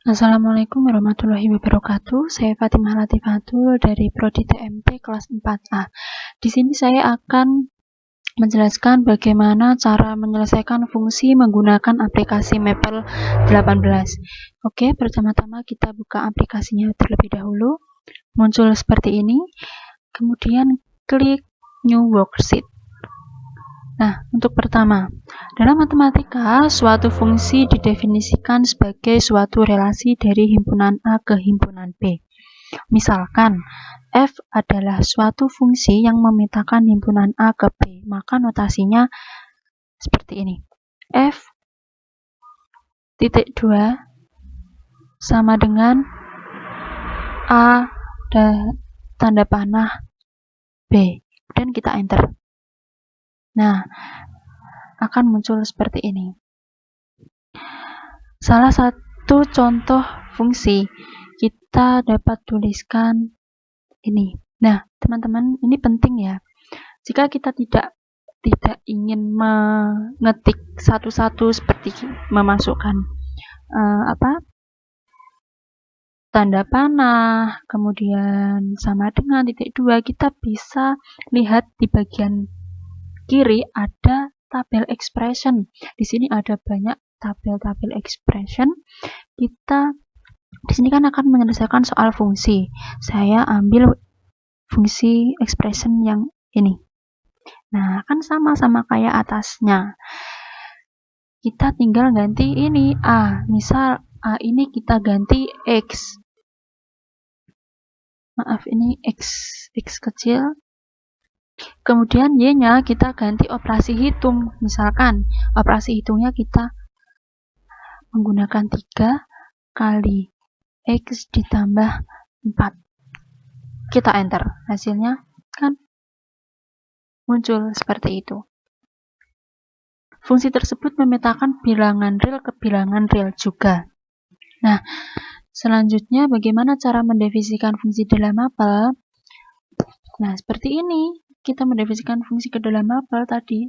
Assalamualaikum warahmatullahi wabarakatuh. Saya Fatimah Latifatul dari Prodi TMT kelas 4A. Di sini saya akan menjelaskan bagaimana cara menyelesaikan fungsi menggunakan aplikasi Maple 18. Oke, pertama-tama kita buka aplikasinya terlebih dahulu. Muncul seperti ini. Kemudian klik New Worksheet. Nah, untuk pertama, dalam matematika, suatu fungsi didefinisikan sebagai suatu relasi dari himpunan A ke himpunan B. Misalkan, f adalah suatu fungsi yang memetakan himpunan A ke B, maka notasinya seperti ini. F titik 2 sama dengan A tanda panah B, dan kita enter. Nah, akan muncul seperti ini. Salah satu contoh fungsi kita dapat tuliskan ini. Nah, teman-teman, ini penting ya. Jika kita tidak ingin mengetik satu-satu seperti memasukkan tanda panah, kemudian sama dengan titik 2, kita bisa lihat di bagian kiri ada tabel expression. Di sini ada banyak tabel-tabel expression. Kita di sini kan akan menyelesaikan soal fungsi. Saya ambil fungsi expression yang ini. Nah, kan sama-sama kayak atasnya. Kita tinggal ganti ini A. Misal A ini kita ganti X. Maaf, ini X kecil. Kemudian Y-nya kita ganti operasi hitung. Misalkan operasi hitungnya kita menggunakan 3 kali X ditambah 4. Kita enter. Hasilnya kan muncul seperti itu. Fungsi tersebut memetakan bilangan real ke bilangan real juga. Nah, selanjutnya bagaimana cara mendefinisikan fungsi dalam Maple? Nah, seperti ini. Kita mendefinisikan fungsi ke dalam Maple tadi.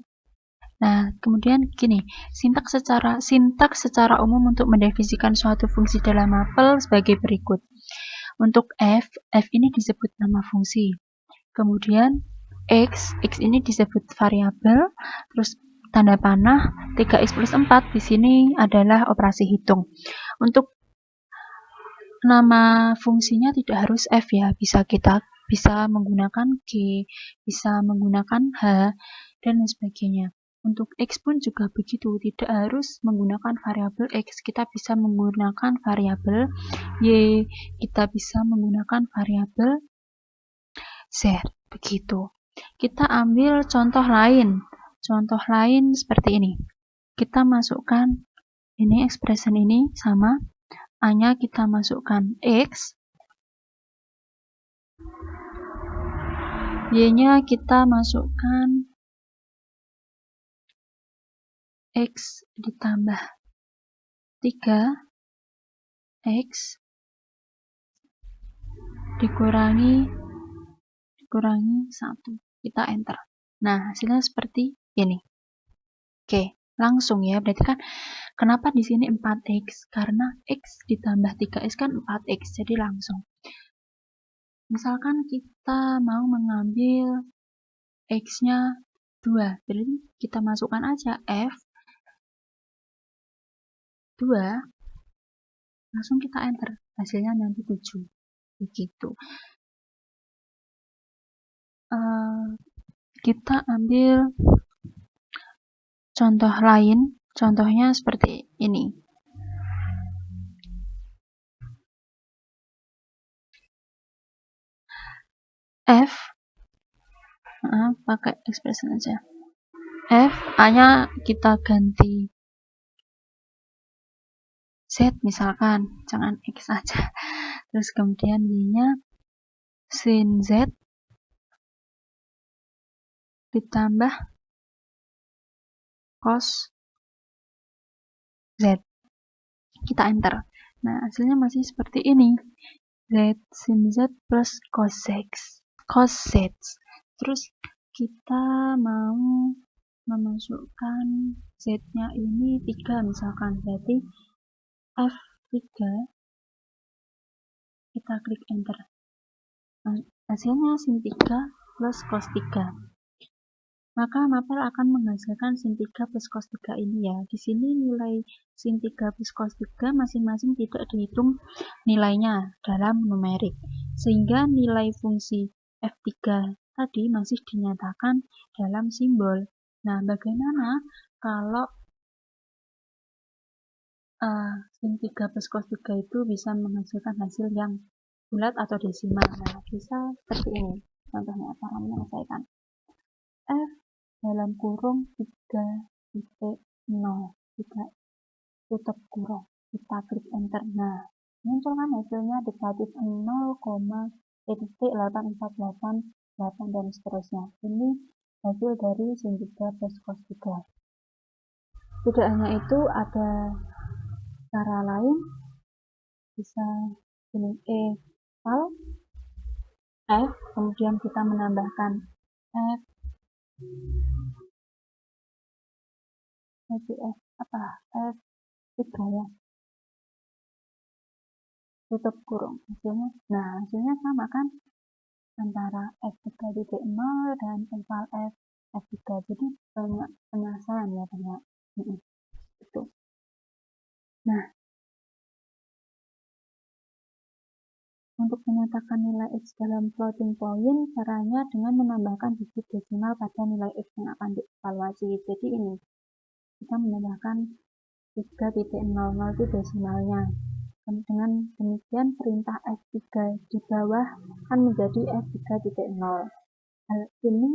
Nah, kemudian gini, sintaks secara umum untuk mendefinisikan suatu fungsi dalam Maple sebagai berikut. Untuk f ini disebut nama fungsi. Kemudian x ini disebut variabel, terus tanda panah 3x plus 4 di sini adalah operasi hitung. Untuk nama fungsinya tidak harus f ya, bisa menggunakan g, bisa menggunakan h, dan lain sebagainya. Untuk x pun juga begitu, tidak harus menggunakan variabel x, kita bisa menggunakan variabel y, kita bisa menggunakan variabel z, begitu. Kita ambil contoh lain. Contoh lain seperti ini. Kita masukkan ini expression ini sama A-nya kita masukkan X, Y-nya kita masukkan X ditambah 3 X dikurangi 1. Kita enter. Nah, hasilnya seperti ini. Oke, langsung ya. Berarti kan kenapa di sini 4x? Karena x ditambah 3x kan 4x, jadi langsung. Misalkan kita mau mengambil x-nya 2, jadi kita masukkan aja f 2, langsung kita enter, hasilnya nanti 7, begitu. Kita ambil contoh lain, contohnya seperti ini. F, pakai expression aja. F, A-nya kita ganti Z misalkan, jangan X aja. Terus kemudian Y-nya sin Z ditambah cos Z. Kita enter. Nah, hasilnya masih seperti ini. Z sin Z plus cos Z. Terus kita mau memasukkan Z-nya ini 3 misalkan. Berarti F3 Kita klik enter. Hasilnya sin 3 plus cos 3. Maka mapel akan menghasilkan sin 3 plus cos 3 ini ya. Di sini nilai sin 3 plus cos 3 masing-masing tidak dihitung nilainya dalam numerik. Sehingga nilai fungsi F3 tadi masih dinyatakan dalam simbol. Nah, bagaimana kalau sin 3 plus cos 3 itu bisa menghasilkan hasil yang bulat atau desimal? Nah, bisa seperti ini. Contohnya cara menyelesaikan. F dalam kurung 3,0 3 tutup kurung, kita klik enter. Nah, muncul kan hasilnya negatif 0,848 dan seterusnya. Ini hasil dari sin 3 plus cos 3. Tidak hanya itu, ada cara lain, bisa ini eval F, kemudian kita menambahkan F F3 ya, tutup kurung hasilnya. Nah, hasilnya sama kan antara F3.0 dan eval F3. Jadi banyak penyelesaian ya, banyak itu. Nah, untuk menyatakan nilai X dalam floating point, caranya dengan menambahkan digit desimal pada nilai X yang akan dievaluasi. Jadi ini, kita menambahkan 3.00 itu desimalnya. Dengan demikian, perintah F3 di bawah akan menjadi F3.0. Hal ini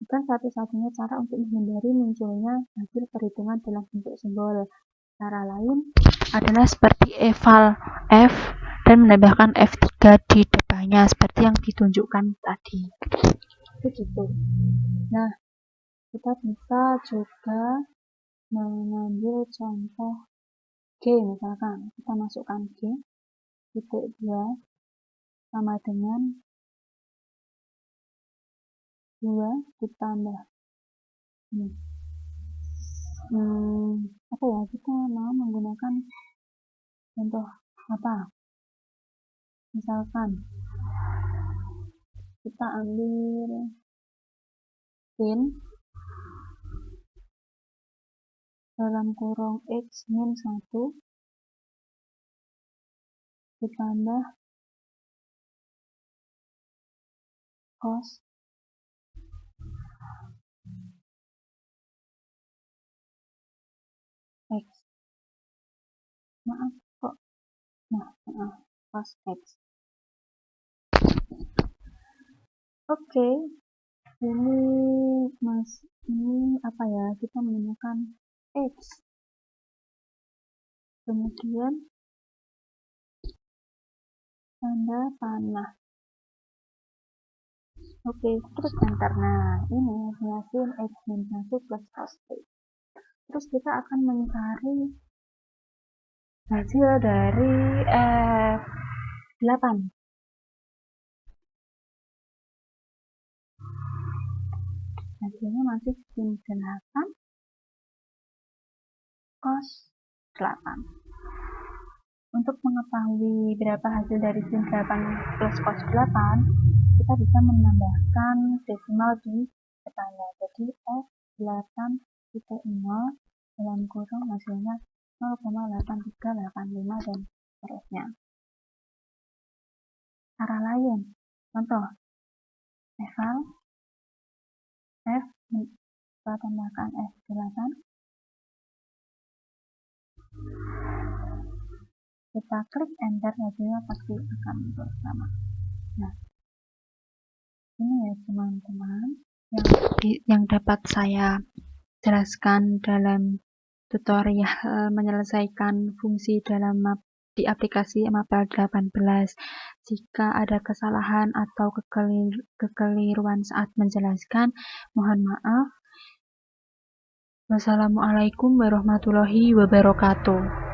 bukan satu-satunya cara untuk menghindari munculnya hasil perhitungan dalam bentuk simbol. Cara lain adalah seperti eval F dan menambahkan F3 di depannya seperti yang ditunjukkan tadi. Begitu. Nah, kita bisa juga mengambil contoh G, misalkan kita masukkan G titik 2 sama dengan 2 ditambah apa ya, kita mau menggunakan contoh apa, misalkan kita ambil sin dalam kurung X min 1 ditambah cos X. Cos X. Oke, ini apa ya, kita menggunakan X, kemudian tanda panah. Oke, terus enter. Nah, ini hasil X min 1 plus cos X. Terus kita akan mencari hasil dari F8. Hasilnya masih sin 8 cos 8. Untuk mengetahui berapa hasil dari sin 8 plus cos 8, kita bisa menambahkan desimal di depannya. Jadi F8.0 dalam kurung hasilnya 0,8385 dan seterusnya. Cara lain, contoh eval F, kita tambahkan F8, kita klik enter, hasilnya pasti akan muncul sama. Nah, ini ya teman-teman yang dapat saya jelaskan dalam tutorial menyelesaikan fungsi dalam di aplikasi Mapel 18. Jika ada kesalahan atau kekeliruan saat menjelaskan, mohon maaf. Wassalamualaikum warahmatullahi wabarakatuh.